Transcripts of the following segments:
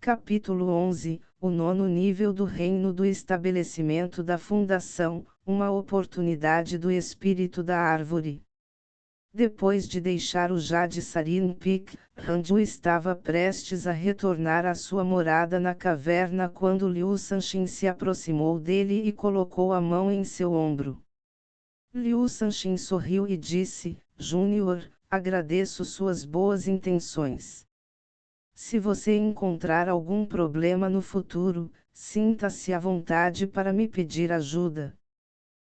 Capítulo 11 O nono nível do reino do estabelecimento da fundação, uma oportunidade do espírito da árvore. Depois de deixar o Jade Sarin Peak, Ranju estava prestes a retornar à sua morada na caverna quando Liu Sanshin se aproximou dele e colocou a mão em seu ombro. Liu Sanshin sorriu e disse: Júnior, agradeço suas boas intenções. Se você encontrar algum problema no futuro, sinta-se à vontade para me pedir ajuda.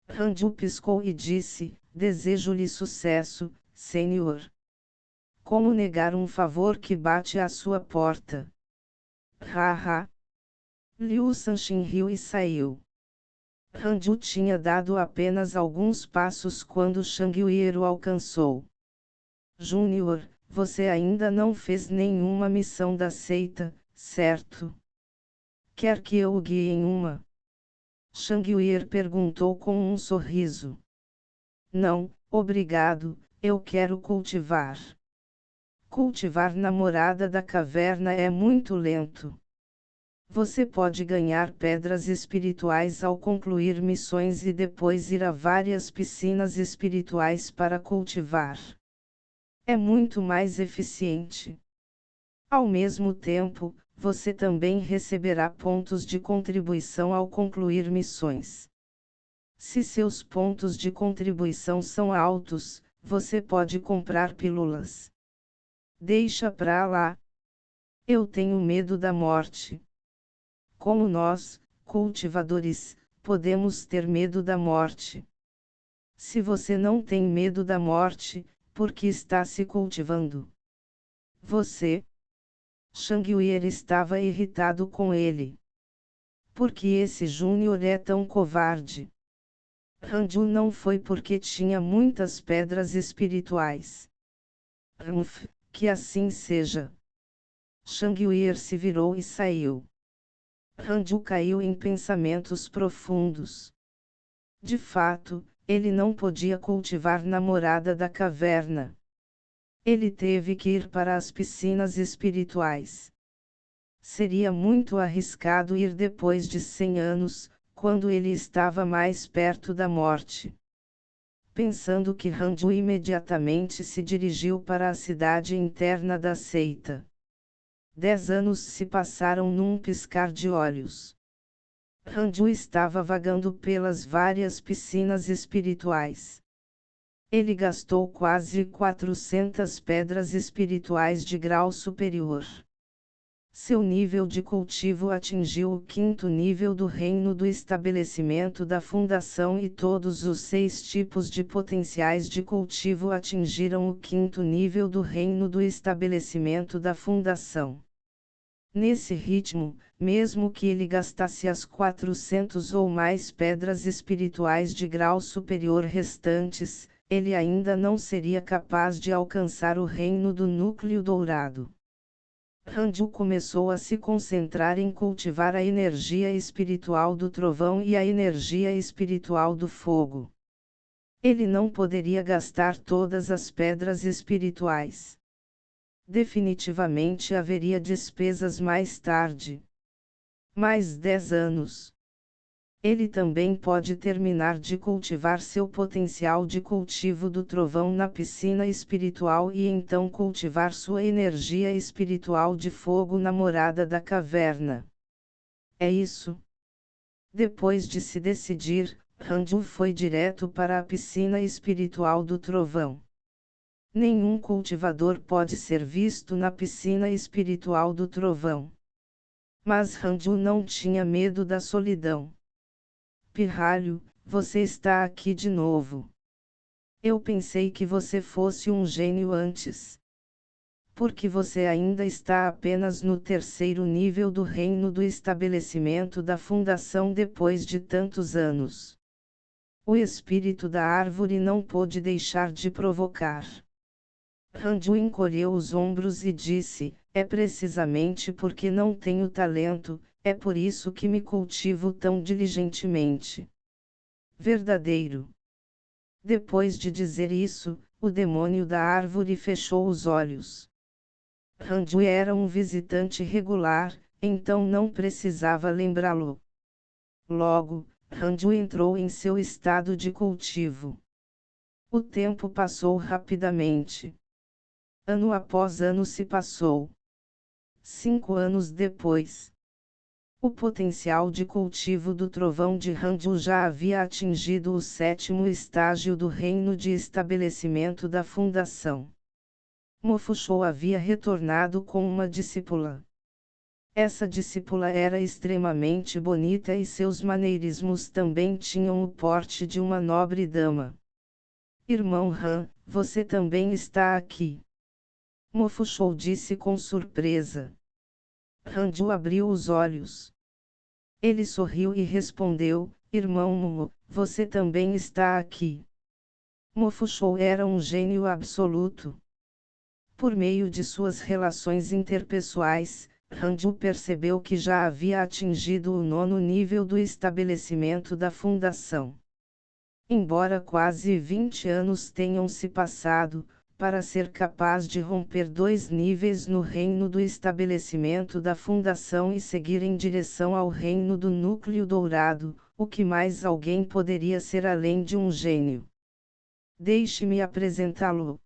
Ranju piscou e disse: Desejo-lhe sucesso, senhor. Como negar um favor que bate à sua porta? Haha. Liu Sanshin riu e saiu. Ranju tinha dado apenas alguns passos quando Shang Yue o alcançou. Júnior, você ainda não fez nenhuma missão da seita, certo? Quer que eu o guie em uma? Shang Yue perguntou com um sorriso. Não, obrigado, eu quero cultivar. Cultivar na morada da caverna é muito lento. Você pode ganhar pedras espirituais ao concluir missões e depois ir a várias piscinas espirituais para cultivar. É muito mais eficiente. Ao mesmo tempo, você também receberá pontos de contribuição ao concluir missões. Se seus pontos de contribuição são altos, você pode comprar pílulas. Deixa pra lá. Eu tenho medo da morte. Como nós, cultivadores, podemos ter medo da morte? Se você não tem medo da morte, por que está se cultivando? Você? Shang Yue estava irritado com ele. Por que esse Júnior é tão covarde? Ranju não foi porque tinha muitas pedras espirituais. Que assim seja. Shang Yue se virou e saiu. Ranju caiu em pensamentos profundos. De fato, ele não podia cultivar na morada da caverna. Ele teve que ir para as piscinas espirituais. Seria muito arriscado ir depois de 100 anos, quando ele estava mais perto da morte. Pensando que Ranju imediatamente se dirigiu para a cidade interna da seita. 10 anos se passaram num piscar de olhos. Ranju estava vagando pelas várias piscinas espirituais. Ele gastou quase 400 pedras espirituais de grau superior. Seu nível de cultivo atingiu o 5º nível do reino do estabelecimento da fundação e todos os 6 tipos de potenciais de cultivo atingiram o 5º nível do reino do estabelecimento da fundação. Nesse ritmo, mesmo que ele gastasse as 400 ou mais pedras espirituais de grau superior restantes, ele ainda não seria capaz de alcançar o reino do núcleo dourado. Ranju começou a se concentrar em cultivar a energia espiritual do trovão e a energia espiritual do fogo. Ele não poderia gastar todas as pedras espirituais. Definitivamente haveria despesas mais tarde. Mais 10 anos. Ele também pode terminar de cultivar seu potencial de cultivo do trovão na piscina espiritual e então cultivar sua energia espiritual de fogo na morada da caverna. É isso. Depois de se decidir, Ranju foi direto para a piscina espiritual do trovão. Nenhum cultivador pode ser visto na piscina espiritual do trovão. Mas Ranju não tinha medo da solidão. Pirralho, você está aqui de novo. Eu pensei que você fosse um gênio antes. Porque você ainda está apenas no 3º nível do reino do estabelecimento da fundação depois de tantos anos. O espírito da árvore não pôde deixar de provocar. Ranju encolheu os ombros e disse: é precisamente porque não tenho talento, é por isso que me cultivo tão diligentemente. Verdadeiro. Depois de dizer isso, o demônio da árvore fechou os olhos. Ranju era um visitante regular, então não precisava lembrá-lo. Logo, Ranju entrou em seu estado de cultivo. O tempo passou rapidamente. Ano após ano se passou. 5 anos depois, o potencial de cultivo do trovão de Ranju já havia atingido o 7º estágio do reino de estabelecimento da fundação. Mofuxou havia retornado com uma discípula. Essa discípula era extremamente bonita e seus maneirismos também tinham o porte de uma nobre dama. Irmão Han, você também está aqui. Mofuxou disse com surpresa. Ranju abriu os olhos. Ele sorriu e respondeu, Irmão Momo, você também está aqui. Mofuxou era um gênio absoluto. Por meio de suas relações interpessoais, Ranju percebeu que já havia atingido o 9º nível do estabelecimento da fundação. Embora quase 20 anos tenham se passado, para ser capaz de romper 2 níveis no reino do estabelecimento da fundação e seguir em direção ao reino do núcleo dourado, o que mais alguém poderia ser além de um gênio? Deixe-me apresentá-lo.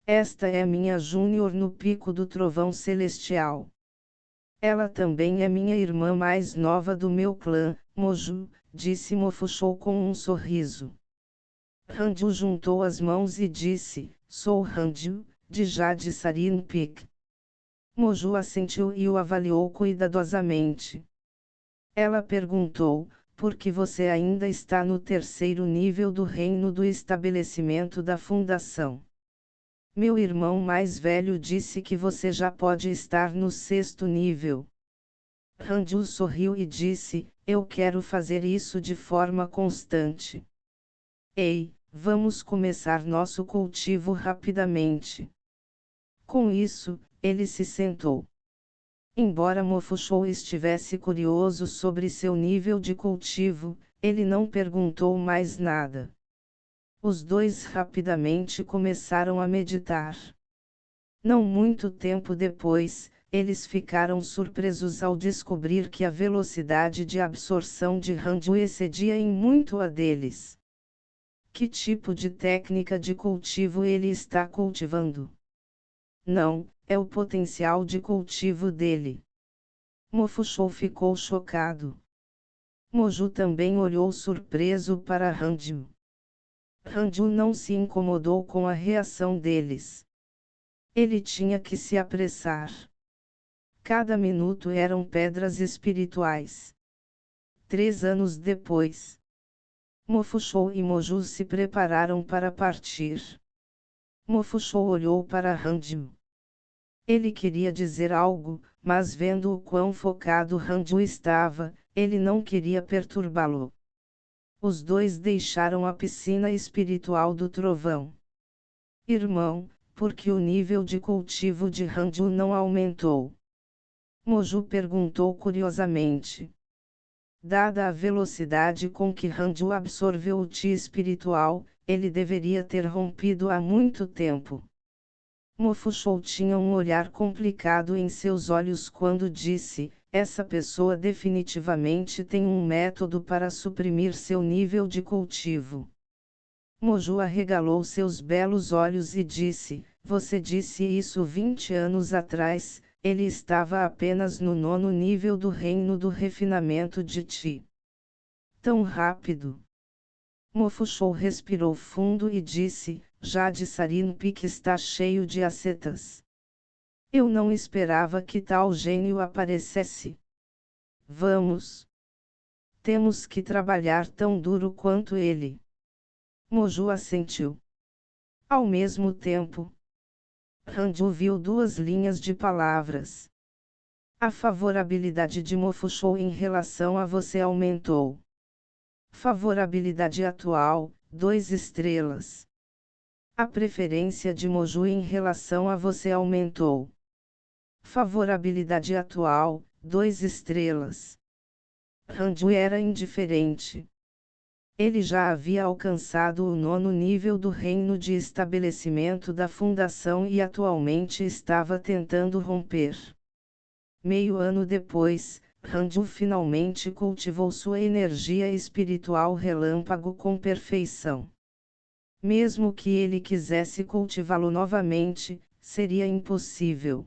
Esta é minha Júnior no pico do trovão celestial. Ela também é minha irmã mais nova do meu clã, Moju, disse Mofuxou com um sorriso. Ranju juntou as mãos e disse, sou Ranju, de Jade Sarinpik. Moju assentiu e o avaliou cuidadosamente. Ela perguntou, por que você ainda está no 3º nível do reino do estabelecimento da fundação? Meu irmão mais velho disse que você já pode estar no 6º nível. Ranju sorriu e disse, eu quero fazer isso de forma constante. Ei, vamos começar nosso cultivo rapidamente. Com isso, ele se sentou. Embora Mofuxou estivesse curioso sobre seu nível de cultivo, ele não perguntou mais nada. Os dois rapidamente começaram a meditar. Não muito tempo depois, eles ficaram surpresos ao descobrir que a velocidade de absorção de Ranju excedia em muito a deles. Que tipo de técnica de cultivo ele está cultivando? Não, é o potencial de cultivo dele. Mofuxou ficou chocado. Moju também olhou surpreso para Ranju. Ranju não se incomodou com a reação deles. Ele tinha que se apressar. Cada minuto eram pedras espirituais. 3 anos depois, Mofuxou e Moju se prepararam para partir. Mofuxou olhou para Ranju. Ele queria dizer algo, mas vendo o quão focado Ranju estava, ele não queria perturbá-lo. Os dois deixaram a piscina espiritual do trovão. Irmão, por que o nível de cultivo de Ranju não aumentou? Moju perguntou curiosamente. Dada a velocidade com que Ranju absorveu o Ti espiritual, ele deveria ter rompido há muito tempo. Mofuxou tinha um olhar complicado em seus olhos quando disse, essa pessoa definitivamente tem um método para suprimir seu nível de cultivo. Moju arregalou seus belos olhos e disse, você disse isso 20 anos atrás, ele estava apenas no 9º nível do reino do refinamento de Ti. Tão rápido. Mofuxou respirou fundo e disse, Jade Sarinpik está cheio de ascetas. Eu não esperava que tal gênio aparecesse. Vamos. Temos que trabalhar tão duro quanto ele. Moju assentiu. Ao mesmo tempo, Ranju viu 2 linhas de palavras. A favorabilidade de Mofuxou em relação a você aumentou. Favorabilidade atual, 2 estrelas. A preferência de Moju em relação a você aumentou. Favorabilidade atual, 2 estrelas. Ranju era indiferente. Ele já havia alcançado o 9º nível do reino de estabelecimento da fundação e atualmente estava tentando romper. Meio ano depois, Ranju finalmente cultivou sua energia espiritual relâmpago com perfeição. Mesmo que ele quisesse cultivá-lo novamente, seria impossível.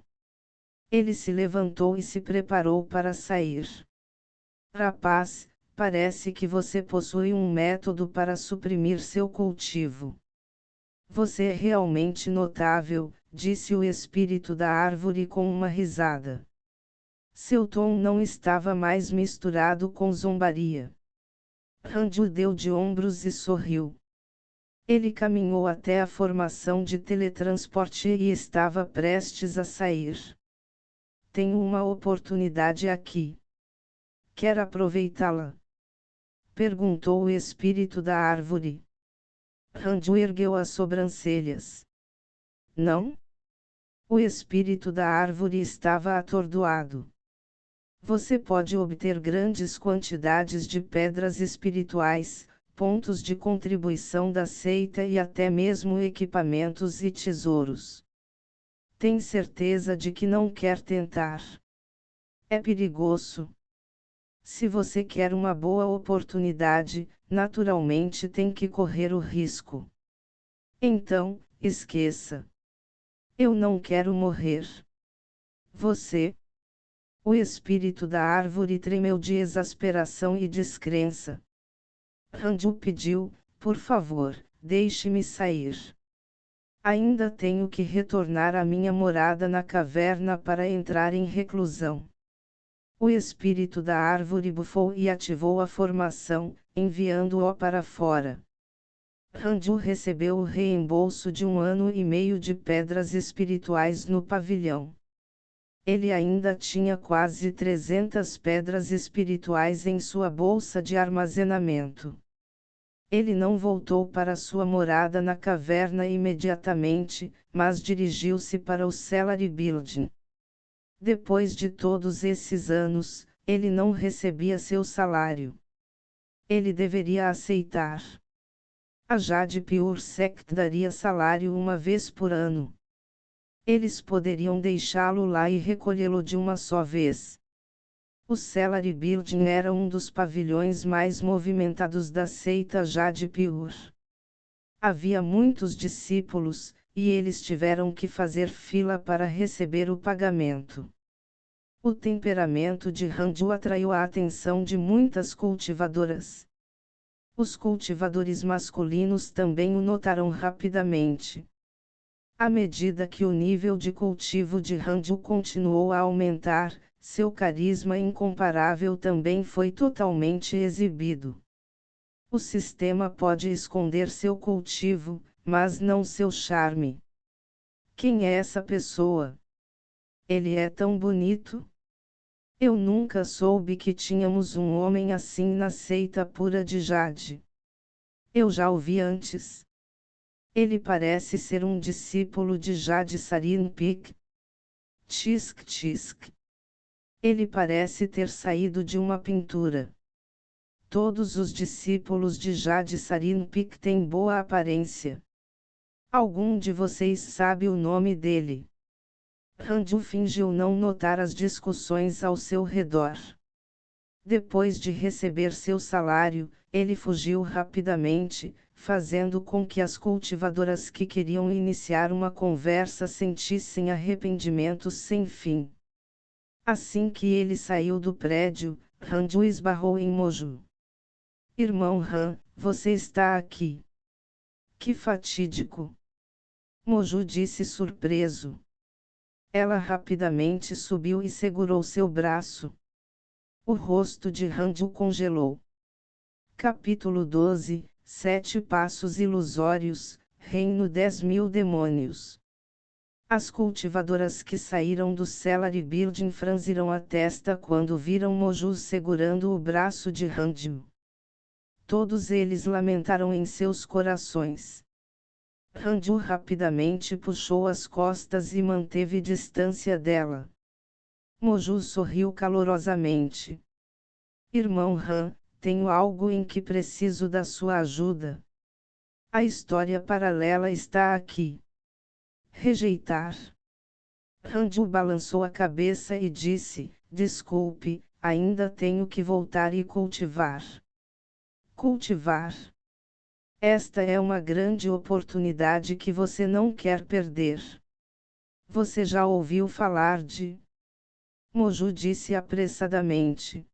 Ele se levantou e se preparou para sair. Rapaz, parece que você possui um método para suprimir seu cultivo. Você é realmente notável, disse o espírito da árvore com uma risada. Seu tom não estava mais misturado com zombaria. Ranju deu de ombros e sorriu. Ele caminhou até a formação de teletransporte e estava prestes a sair. Tenho uma oportunidade aqui. Quer aproveitá-la? Perguntou o espírito da árvore. Ranju ergueu as sobrancelhas. Não? O espírito da árvore estava atordoado. Você pode obter grandes quantidades de pedras espirituais, pontos de contribuição da seita e até mesmo equipamentos e tesouros. Tem certeza de que não quer tentar? É perigoso. Se você quer uma boa oportunidade, naturalmente tem que correr o risco. Então, esqueça. Eu não quero morrer. Você? O espírito da árvore tremeu de exasperação e descrença. Ranju pediu, por favor, deixe-me sair. Ainda tenho que retornar à minha morada na caverna para entrar em reclusão. O espírito da árvore bufou e ativou a formação, enviando-o para fora. Ranju recebeu o reembolso de 1 ano e meio de pedras espirituais no pavilhão. Ele ainda tinha quase 300 pedras espirituais em sua bolsa de armazenamento. Ele não voltou para sua morada na caverna imediatamente, mas dirigiu-se para o Celery Building. Depois de todos esses anos, ele não recebia seu salário. Ele deveria aceitar. A Jade Pure Sect daria salário uma vez por ano. Eles poderiam deixá-lo lá e recolhê-lo de uma só vez. O Celery Building era um dos pavilhões mais movimentados da seita Jade Pure. Havia muitos discípulos, e eles tiveram que fazer fila para receber o pagamento. O temperamento de Ranju atraiu a atenção de muitas cultivadoras. Os cultivadores masculinos também o notaram rapidamente. À medida que o nível de cultivo de Ranju continuou a aumentar, seu carisma incomparável também foi totalmente exibido. O sistema pode esconder seu cultivo, mas não seu charme. Quem é essa pessoa? Ele é tão bonito? Eu nunca soube que tínhamos um homem assim na seita pura de Jade. Eu já o vi antes. Ele parece ser um discípulo de Jade Sarinpik. Tisk tisk. Ele parece ter saído de uma pintura. Todos os discípulos de Jade Sarinpik têm boa aparência. Algum de vocês sabe o nome dele? Ranju fingiu não notar as discussões ao seu redor. Depois de receber seu salário, ele fugiu rapidamente, fazendo com que as cultivadoras que queriam iniciar uma conversa sentissem arrependimentos sem fim. Assim que ele saiu do prédio, Ranju esbarrou em Moju. Irmão Han, você está aqui. Que fatídico! Moju disse surpreso. Ela rapidamente subiu e segurou seu braço. O rosto de Ranju congelou. Capítulo 12, 7 Passos Ilusórios, Reino 10.000 Demônios. As cultivadoras que saíram do Celery Building franziram a testa quando viram Moju segurando o braço de Ranju. Todos eles lamentaram em seus corações. Ranju rapidamente puxou as costas e manteve distância dela. Moju sorriu calorosamente. Irmão Han, tenho algo em que preciso da sua ajuda. A história paralela está aqui. Rejeitar. Ranju balançou a cabeça e disse: desculpe, ainda tenho que voltar e cultivar. Cultivar. Esta é uma grande oportunidade que você não quer perder. Você já ouviu falar de? Moju disse apressadamente.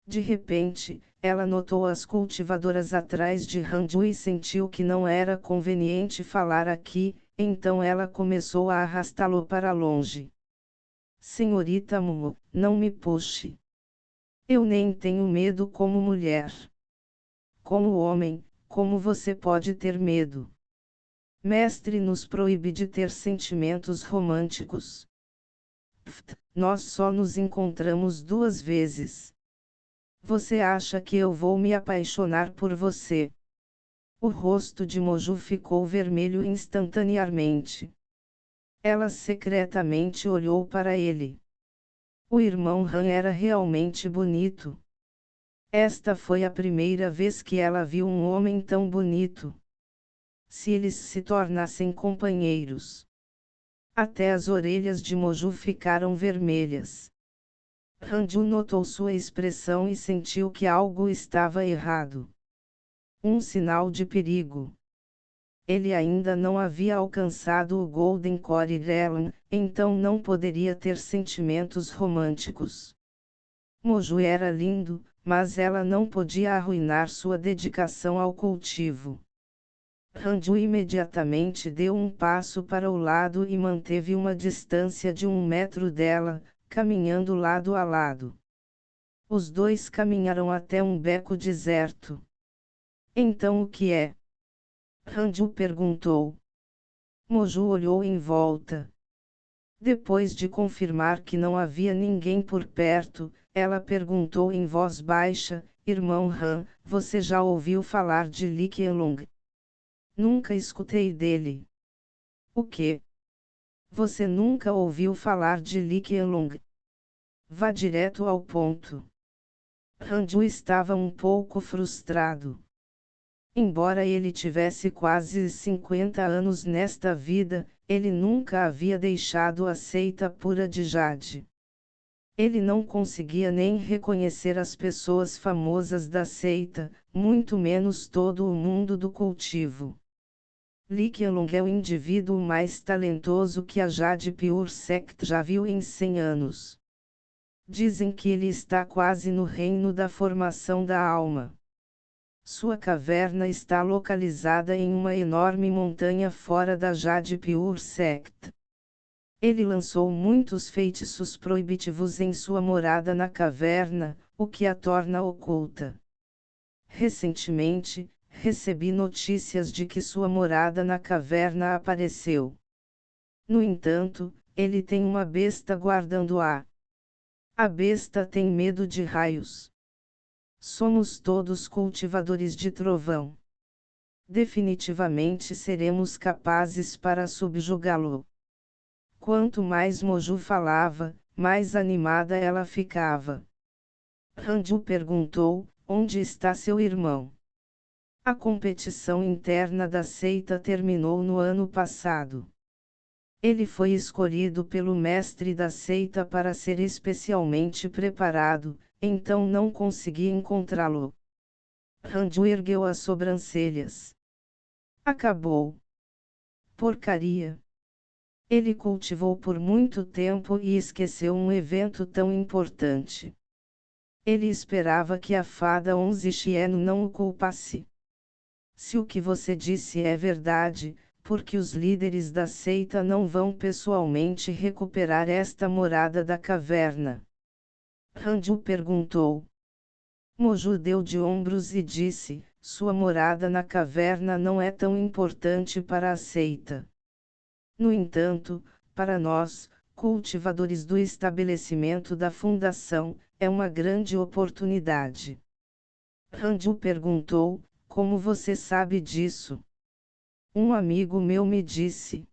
De repente, ela notou as cultivadoras atrás de Ranju e sentiu que não era conveniente falar aqui, então ela começou a arrastá-lo para longe. Senhorita Mumu, não me puxe. Eu nem tenho medo como mulher. Como homem, como você pode ter medo? Mestre nos proíbe de ter sentimentos românticos. Pft, nós só nos encontramos 2 vezes. Você acha que eu vou me apaixonar por você? O rosto de Moju ficou vermelho instantaneamente. Ela secretamente olhou para ele. O irmão Han era realmente bonito. Esta foi a primeira vez que ela viu um homem tão bonito. Se eles se tornassem companheiros. Até as orelhas de Moju ficaram vermelhas. Ranju notou sua expressão e sentiu que algo estava errado. Um sinal de perigo. Ele ainda não havia alcançado o Golden Core Realm, então não poderia ter sentimentos românticos. Moju era lindo, mas ela não podia arruinar sua dedicação ao cultivo. Ranju imediatamente deu um passo para o lado e manteve uma distância de 1 metro dela, caminhando lado a lado. Os dois caminharam até um beco deserto. Então o que é? Ranju perguntou. Moju olhou em volta. Depois de confirmar que não havia ninguém por perto, ela perguntou em voz baixa: Irmão Han, você já ouviu falar de Li Qianlong? Nunca escutei dele. O quê? Você nunca ouviu falar de Li Qianlong? Vá direto ao ponto. Ranju estava um pouco frustrado. Embora ele tivesse quase 50 anos nesta vida, ele nunca havia deixado a seita pura de Jade. Ele não conseguia nem reconhecer as pessoas famosas da seita, muito menos todo o mundo do cultivo. Li Qianlong é o indivíduo mais talentoso que a Jade Pure Sect já viu em 100 anos. Dizem que ele está quase no reino da formação da alma. Sua caverna está localizada em uma enorme montanha fora da Jade Pure Sect. Ele lançou muitos feitiços proibitivos em sua morada na caverna, o que a torna oculta. Recentemente, recebi notícias de que sua morada na caverna apareceu. No entanto, ele tem uma besta guardando-a. A besta tem medo de raios. Somos todos cultivadores de trovão. Definitivamente seremos capazes para subjugá-lo. Quanto mais Moju falava, mais animada ela ficava. Ranju perguntou: onde está seu irmão? A competição interna da seita terminou no ano passado. Ele foi escolhido pelo mestre da seita para ser especialmente preparado, então não consegui encontrá-lo. Ranju ergueu as sobrancelhas. Acabou. Porcaria. Ele cultivou por muito tempo e esqueceu um evento tão importante. Ele esperava que a fada 11 Xieno não o culpasse. Se o que você disse é verdade, por que os líderes da seita não vão pessoalmente recuperar esta morada da caverna? Ranju perguntou. Moju deu de ombros e disse: sua morada na caverna não é tão importante para a seita. No entanto, para nós, cultivadores do estabelecimento da fundação, é uma grande oportunidade. Ranju perguntou: como você sabe disso? Um amigo meu me disse.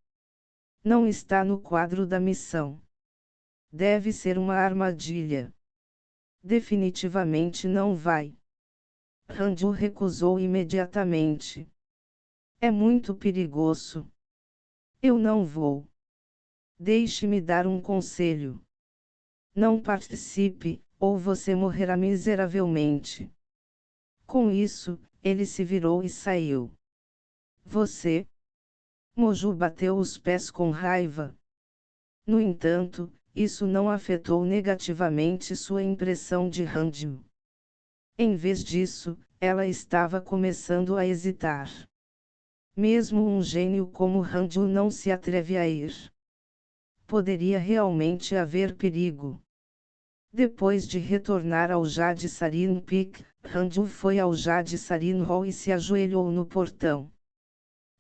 Não está no quadro da missão. Deve ser uma armadilha. Definitivamente não vai. Ranju recusou imediatamente. É muito perigoso. Eu não vou. Deixe-me dar um conselho. Não participe, ou você morrerá miseravelmente. Com isso, ele se virou e saiu. Você? Moju bateu os pés com raiva. No entanto, isso não afetou negativamente sua impressão de Ranju. Em vez disso, ela estava começando a hesitar. Mesmo um gênio como Ranju não se atreve a ir. Poderia realmente haver perigo. Depois de retornar ao Jade Sarin Peak, Ranju foi ao Jade Sarin Hall e se ajoelhou no portão.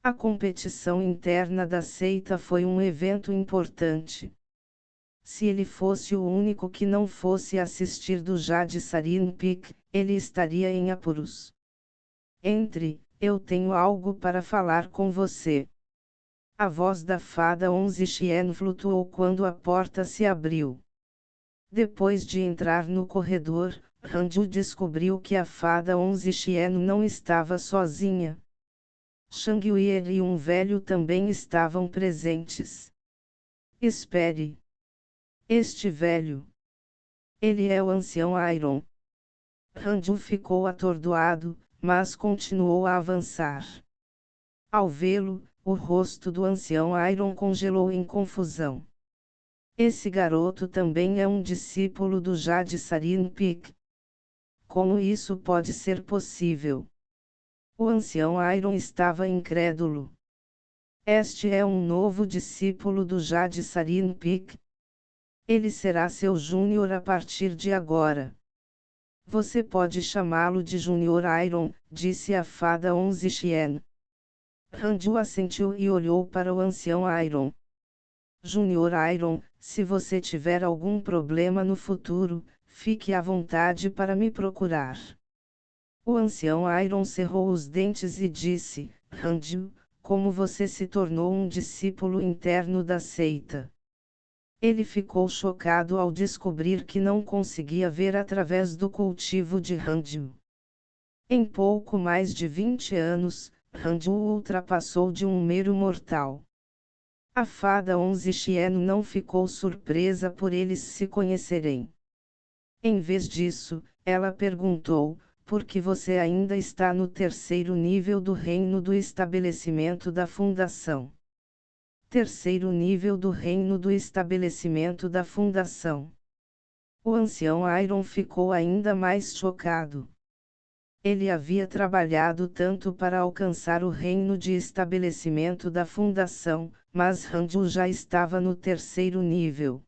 A competição interna da seita foi um evento importante. Se ele fosse o único que não fosse assistir do Jade Sarin Peak, ele estaria em apuros. Entre, eu tenho algo para falar com você. A voz da fada Onze Chien flutuou quando a porta se abriu. Depois de entrar no corredor, Ranju descobriu que a fada Onze Chien não estava sozinha. Shang Wei e um velho também estavam presentes. Espere. Este velho. Ele é o ancião Iron. Ranju ficou atordoado, mas continuou a avançar. Ao vê-lo, o rosto do ancião Iron congelou em confusão. Esse garoto também é um discípulo do Jade Sarin Peak. Como isso pode ser possível? O ancião Iron estava incrédulo. Este é um novo discípulo do Jade Sarin Peak. Ele será seu júnior a partir de agora. Você pode chamá-lo de Júnior Iron, disse a fada Onze Chien. Ranju assentiu e olhou para o ancião Iron. Júnior Iron, se você tiver algum problema no futuro, fique à vontade para me procurar. O ancião Iron cerrou os dentes e disse, Ranju, como você se tornou um discípulo interno da seita. Ele ficou chocado ao descobrir que não conseguia ver através do cultivo de Ranju. Em pouco mais de 20 anos, Ranju o ultrapassou de um mero mortal. A fada Onze Chien não ficou surpresa por eles se conhecerem. Em vez disso, ela perguntou, por que você ainda está no terceiro nível do reino do estabelecimento da fundação? Terceiro nível do reino do estabelecimento da fundação. O ancião Iron ficou ainda mais chocado. Ele havia trabalhado tanto para alcançar o reino de estabelecimento da fundação, mas Ranju já estava no terceiro nível.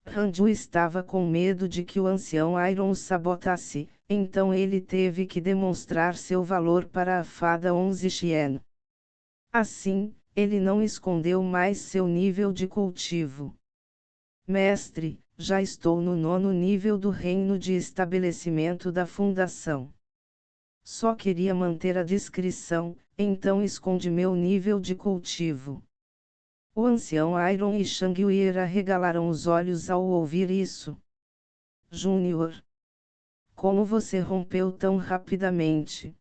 Ranju estava com medo de que o ancião Iron o sabotasse, então ele teve que demonstrar seu valor para a fada Onze Chien. Assim, ele não escondeu mais seu nível de cultivo. Mestre, já estou no 9º nível do reino de estabelecimento da fundação. Só queria manter a discrição, então escondi meu nível de cultivo. O ancião Iron e Shang Wei arregalaram os olhos ao ouvir isso. Júnior. Como você rompeu tão rapidamente?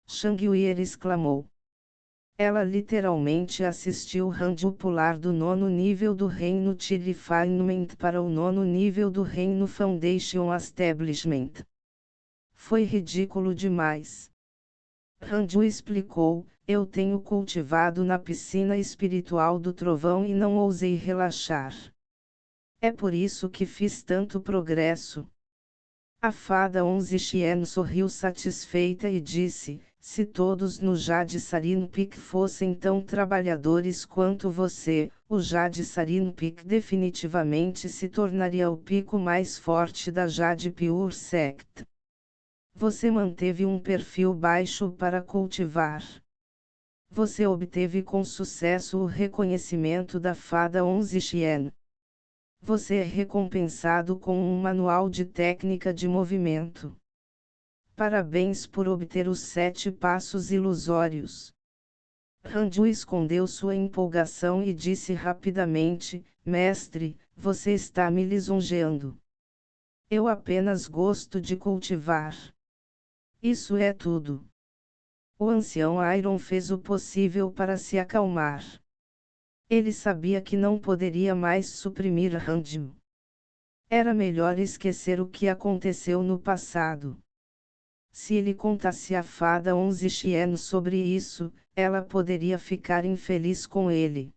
Shang Wei exclamou. Ela literalmente assistiu Ranju pular do 9º nível do reino Refinement para o 9º nível do reino Foundation Establishment. Foi ridículo demais. Ranju explicou, eu tenho cultivado na piscina espiritual do trovão e não ousei relaxar. É por isso que fiz tanto progresso. A fada Onze Chien sorriu satisfeita e disse, se todos no Jade Sarin Peak fossem tão trabalhadores quanto você, o Jade Sarin Peak definitivamente se tornaria o pico mais forte da Jade Pure Sect. Você manteve um perfil baixo para cultivar. Você obteve com sucesso o reconhecimento da fada Onze Chien. Você é recompensado com um manual de técnica de movimento. Parabéns por obter os 7 passos ilusórios. Ranju escondeu sua empolgação e disse rapidamente, mestre, você está me lisonjeando. Eu apenas gosto de cultivar. Isso é tudo. O ancião Iron fez o possível para se acalmar. Ele sabia que não poderia mais suprimir Ranju. Era melhor esquecer o que aconteceu no passado. Se ele contasse à fada 11 Xian sobre isso, ela poderia ficar infeliz com ele.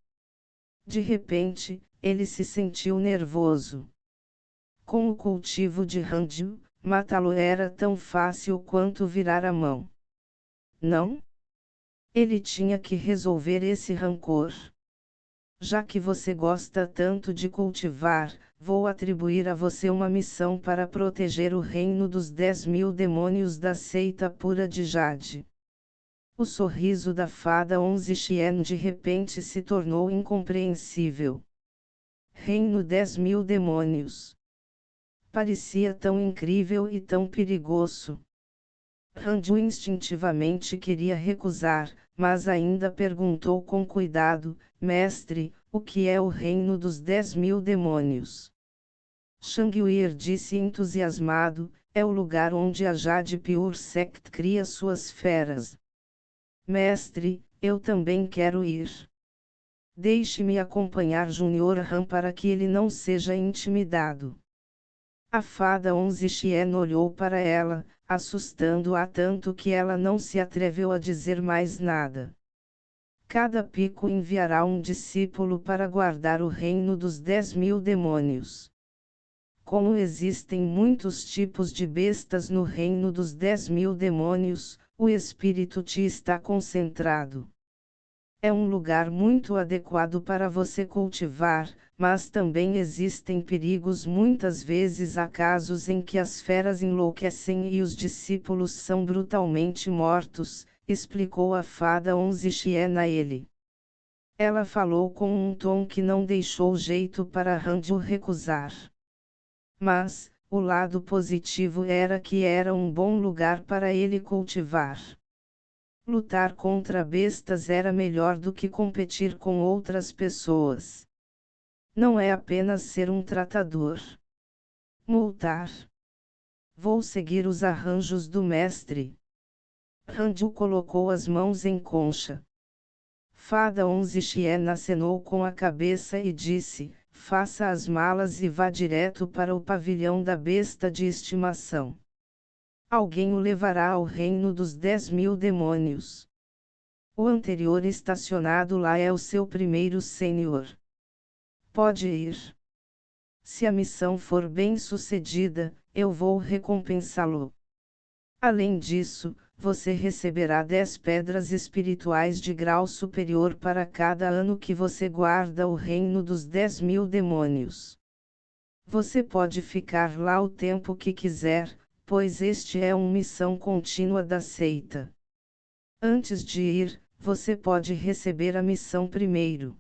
De repente, ele se sentiu nervoso. Com o cultivo de Ranju, matá-lo era tão fácil quanto virar a mão. Não? Ele tinha que resolver esse rancor. Já que você gosta tanto de cultivar, vou atribuir a você uma missão para proteger o reino dos 10.000 demônios da seita pura de Jade. O sorriso da fada 11 Xian de repente se tornou incompreensível. Reino 10.000 demônios. Parecia tão incrível e tão perigoso. Ranju instintivamente queria recusar, mas ainda perguntou com cuidado: Mestre, o que é o reino dos 10.000 demônios? Shangwir disse entusiasmado: é o lugar onde a Jade Pure Sect cria suas feras. Mestre, eu também quero ir. Deixe-me acompanhar Junior Han para que ele não seja intimidado. A fada 11 Xian olhou para ela, assustando-a tanto que ela não se atreveu a dizer mais nada. Cada pico enviará um discípulo para guardar o reino dos 10.000 demônios. Como existem muitos tipos de bestas no reino dos 10.000 demônios, o espírito te está concentrado. É um lugar muito adequado para você cultivar, mas também existem perigos. Muitas vezes há casos em que as feras enlouquecem e os discípulos são brutalmente mortos, explicou a fada 11 Xian a ele. Ela falou com um tom que não deixou jeito para Ranju recusar. Mas, o lado positivo era que era um bom lugar para ele cultivar. Lutar contra bestas era melhor do que competir com outras pessoas. Não é apenas ser um tratador. Multar. Vou seguir os arranjos do mestre. Ranju colocou as mãos em concha. Fada 11 Xian acenou com a cabeça e disse: faça as malas e vá direto para o pavilhão da besta de estimação. Alguém o levará ao reino dos 10.000 demônios. O anterior estacionado lá é o seu primeiro sênior. Pode ir. Se a missão for bem sucedida, eu vou recompensá-lo. Além disso, você receberá 10 pedras espirituais de grau superior para cada ano que você guarda o reino dos 10.000 demônios. Você pode ficar lá o tempo que quiser, pois este é uma missão contínua da seita. Antes de ir, você pode receber a missão primeiro.